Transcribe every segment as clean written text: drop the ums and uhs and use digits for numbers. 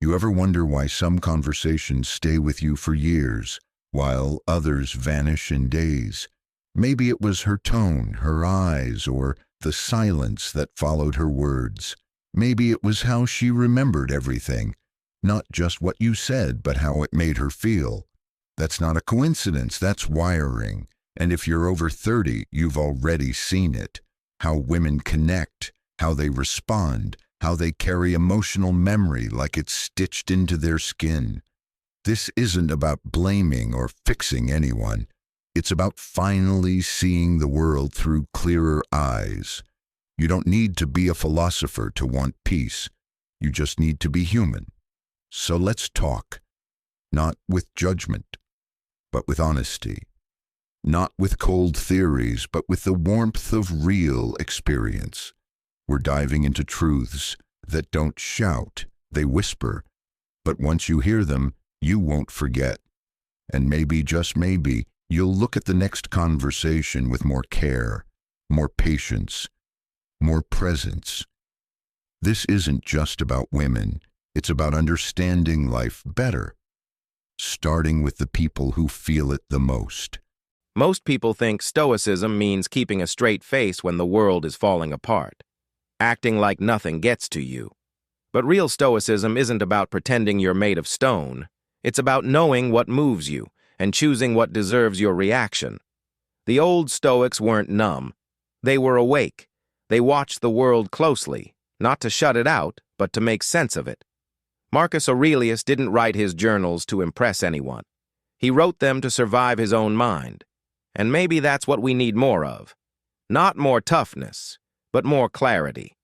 You ever wonder why some conversations stay with you for years, while others vanish in days? Maybe it was her tone, her eyes, or the silence that followed her words. Maybe it was how she remembered everything, not just what you said, but how it made her feel. That's not a coincidence, that's wiring. And if you're over 30, you've already seen it. How women connect, how they respond, how they carry emotional memory like it's stitched into their skin. This isn't about blaming or fixing anyone. It's about finally seeing the world through clearer eyes. You don't need to be a philosopher to want peace. You just need to be human. So let's talk. Not with judgment, but with honesty. Not with cold theories, but with the warmth of real experience. We're diving into truths that don't shout, they whisper. But once you hear them, you won't forget. And maybe, just maybe, you'll look at the next conversation with more care, more patience, more presence. This isn't just about women. It's about understanding life better, starting with the people who feel it the most. Most people think Stoicism means keeping a straight face when the world is falling apart, acting like nothing gets to you. But real Stoicism isn't about pretending you're made of stone. It's about knowing what moves you and choosing what deserves your reaction. The old Stoics weren't numb. They were awake. They watched the world closely, not to shut it out, but to make sense of it. Marcus Aurelius didn't write his journals to impress anyone. He wrote them to survive his own mind. And maybe that's what we need more of. Not more toughness, but more clarity.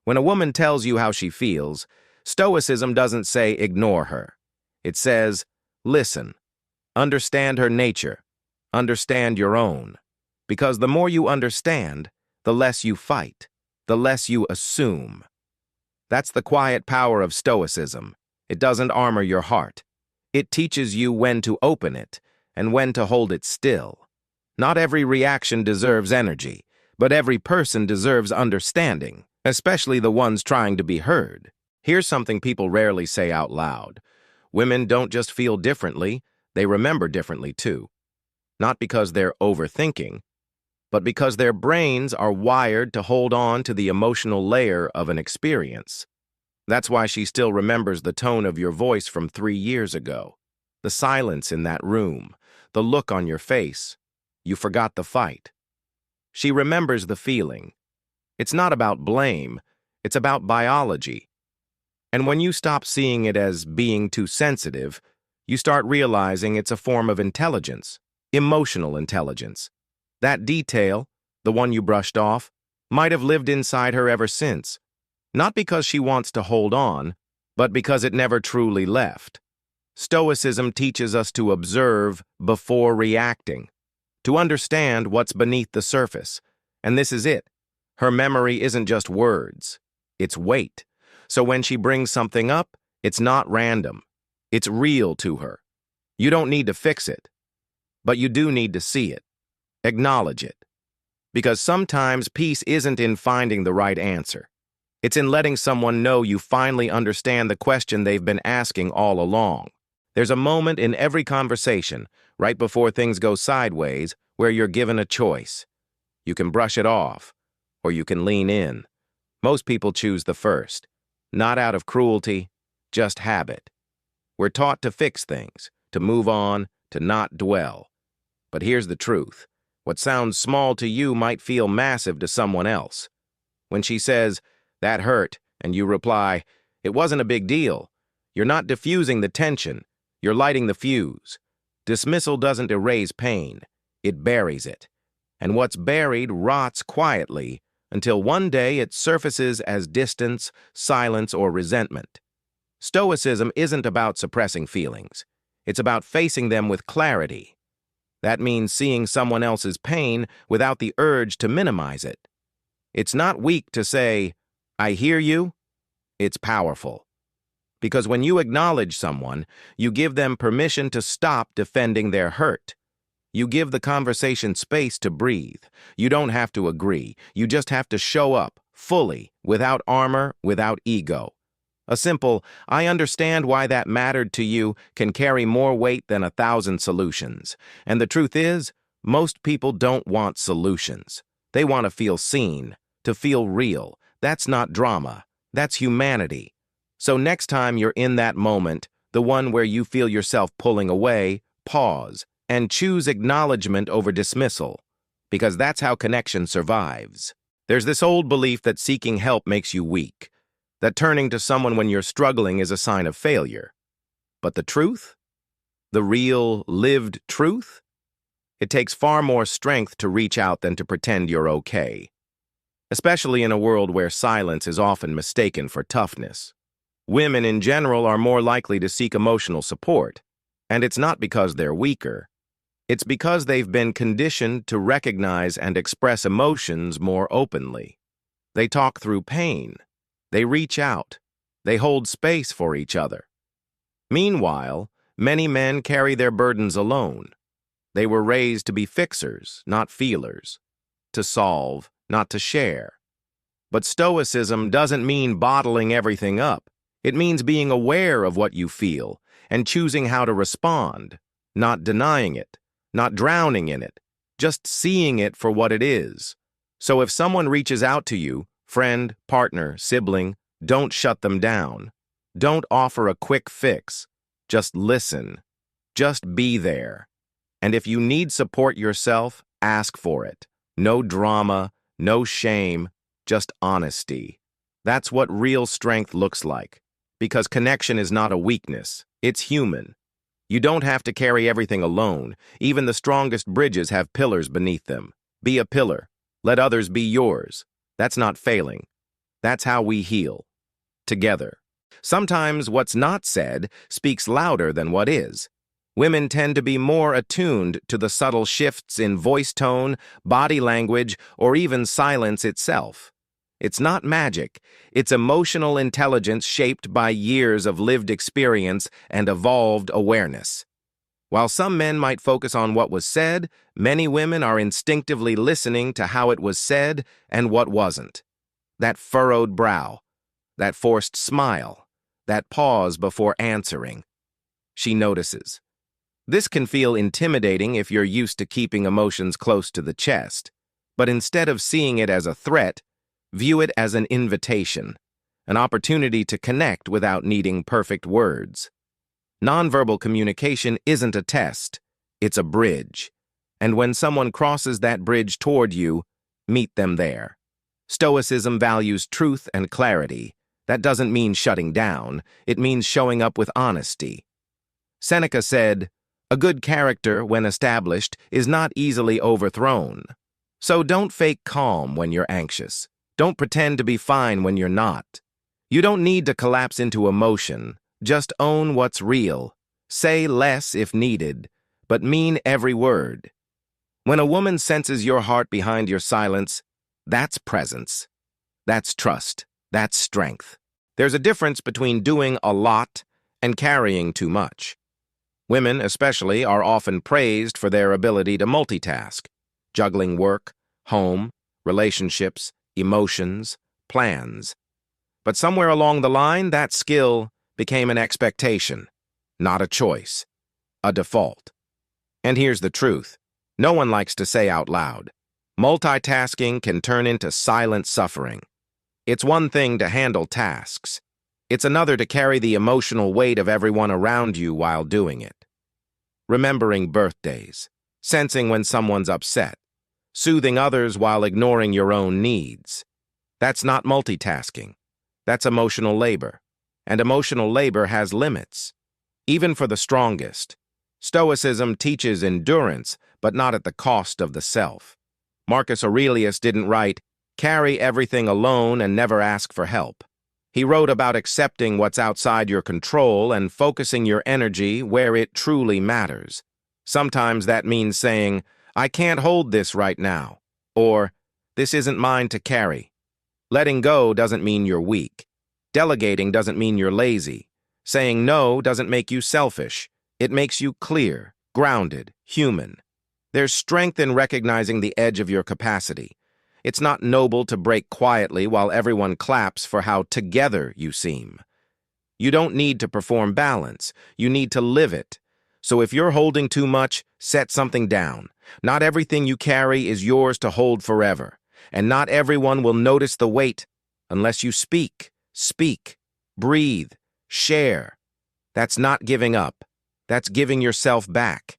When a woman tells you how she feels, Stoicism doesn't say ignore her. It says, listen, understand her nature, understand your own. Because the more you understand, the less you fight, the less you assume. That's the quiet power of Stoicism. It doesn't armor your heart. It teaches you when to open it and when to hold it still. Not every reaction deserves energy, but every person deserves understanding, especially the ones trying to be heard. Here's something people rarely say out loud. Women don't just feel differently, they remember differently too. Not because they're overthinking, but because their brains are wired to hold on to the emotional layer of an experience. That's why she still remembers the tone of your voice from 3 years ago, the silence in that room, the look on your face. You forgot the fight. She remembers the feeling. It's not about blame, it's about biology. And when you stop seeing it as being too sensitive, you start realizing it's a form of intelligence, emotional intelligence. That detail, the one you brushed off, might have lived inside her ever since. Not because she wants to hold on, but because it never truly left. Stoicism teaches us to observe before reacting, to understand what's beneath the surface. And this is it. Her memory isn't just words, it's weight. So when she brings something up, it's not random. It's real to her. You don't need to fix it, but you do need to see it, acknowledge it. Because sometimes peace isn't in finding the right answer. It's in letting someone know you finally understand the question they've been asking all along. There's a moment in every conversation, right before things go sideways, where you're given a choice. You can brush it off, or you can lean in. Most people choose the first, not out of cruelty, just habit. We're taught to fix things, to move on, to not dwell. But here's the truth. What sounds small to you might feel massive to someone else. When she says, "That hurt," and you reply, "It wasn't a big deal," you're not diffusing the tension, you're lighting the fuse. Dismissal doesn't erase pain, it buries it. And what's buried rots quietly until one day it surfaces as distance, silence, or resentment. Stoicism isn't about suppressing feelings. It's about facing them with clarity. That means seeing someone else's pain without the urge to minimize it. It's not weak to say, "I hear you." It's powerful. Because when you acknowledge someone, you give them permission to stop defending their hurt. You give the conversation space to breathe. You don't have to agree. You just have to show up, fully, without armor, without ego. A simple, "I understand why that mattered to you," can carry more weight than 1,000 solutions. And the truth is, most people don't want solutions. They want to feel seen, to feel real. That's not drama. That's humanity. So next time you're in that moment, the one where you feel yourself pulling away, pause and choose acknowledgement over dismissal, because that's how connection survives. There's this old belief that seeking help makes you weak, that turning to someone when you're struggling is a sign of failure. But the truth? The real, lived truth? It takes far more strength to reach out than to pretend you're okay, especially in a world where silence is often mistaken for toughness. Women in general are more likely to seek emotional support, and it's not because they're weaker. It's because they've been conditioned to recognize and express emotions more openly. They talk through pain. They reach out. They hold space for each other. Meanwhile, many men carry their burdens alone. They were raised to be fixers, not feelers, to solve, not to share. But Stoicism doesn't mean bottling everything up. It means being aware of what you feel and choosing how to respond, not denying it, not drowning in it, just seeing it for what it is. So if someone reaches out to you, friend, partner, sibling, don't shut them down. Don't offer a quick fix. Just listen. Just be there. And if you need support yourself, ask for it. No drama, no shame, just honesty. That's what real strength looks like. Because connection is not a weakness. It's human. You don't have to carry everything alone. Even the strongest bridges have pillars beneath them. Be a pillar. Let others be yours. That's not failing. That's how we heal. Together. Sometimes what's not said speaks louder than what is. Women tend to be more attuned to the subtle shifts in voice tone, body language, or even silence itself. It's not magic. It's emotional intelligence shaped by years of lived experience and evolved awareness. While some men might focus on what was said, many women are instinctively listening to how it was said and what wasn't. That furrowed brow, that forced smile, that pause before answering. She notices. This can feel intimidating if you're used to keeping emotions close to the chest, but instead of seeing it as a threat, view it as an invitation, an opportunity to connect without needing perfect words. Nonverbal communication isn't a test, it's a bridge. And when someone crosses that bridge toward you, meet them there. Stoicism values truth and clarity. That doesn't mean shutting down, it means showing up with honesty. Seneca said, "A good character, when established, is not easily overthrown." So don't fake calm when you're anxious. Don't pretend to be fine when you're not. You don't need to collapse into emotion. Just own what's real. Say less if needed, but mean every word. When a woman senses your heart behind your silence, that's presence. That's trust. That's strength. There's a difference between doing a lot and carrying too much. Women, especially, are often praised for their ability to multitask, juggling work, home, relationships, emotions, plans. But somewhere along the line, that skill became an expectation, not a choice, a default. And here's the truth. No one likes to say out loud. Multitasking can turn into silent suffering. It's one thing to handle tasks. It's another to carry the emotional weight of everyone around you while doing it. Remembering birthdays, sensing when someone's upset, soothing others while ignoring your own needs. That's not multitasking. That's emotional labor. And emotional labor has limits, even for the strongest. Stoicism teaches endurance, but not at the cost of the self. Marcus Aurelius didn't write, "Carry everything alone and never ask for help." He wrote about accepting what's outside your control and focusing your energy where it truly matters. Sometimes that means saying, "I can't hold this right now," or "This isn't mine to carry." Letting go doesn't mean you're weak. Delegating doesn't mean you're lazy. Saying no doesn't make you selfish. It makes you clear, grounded, human. There's strength in recognizing the edge of your capacity. It's not noble to break quietly while everyone claps for how together you seem. You don't need to perform balance. You need to live it. So if you're holding too much, set something down. Not everything you carry is yours to hold forever. And not everyone will notice the weight unless you speak, breathe, share. That's not giving up. That's giving yourself back.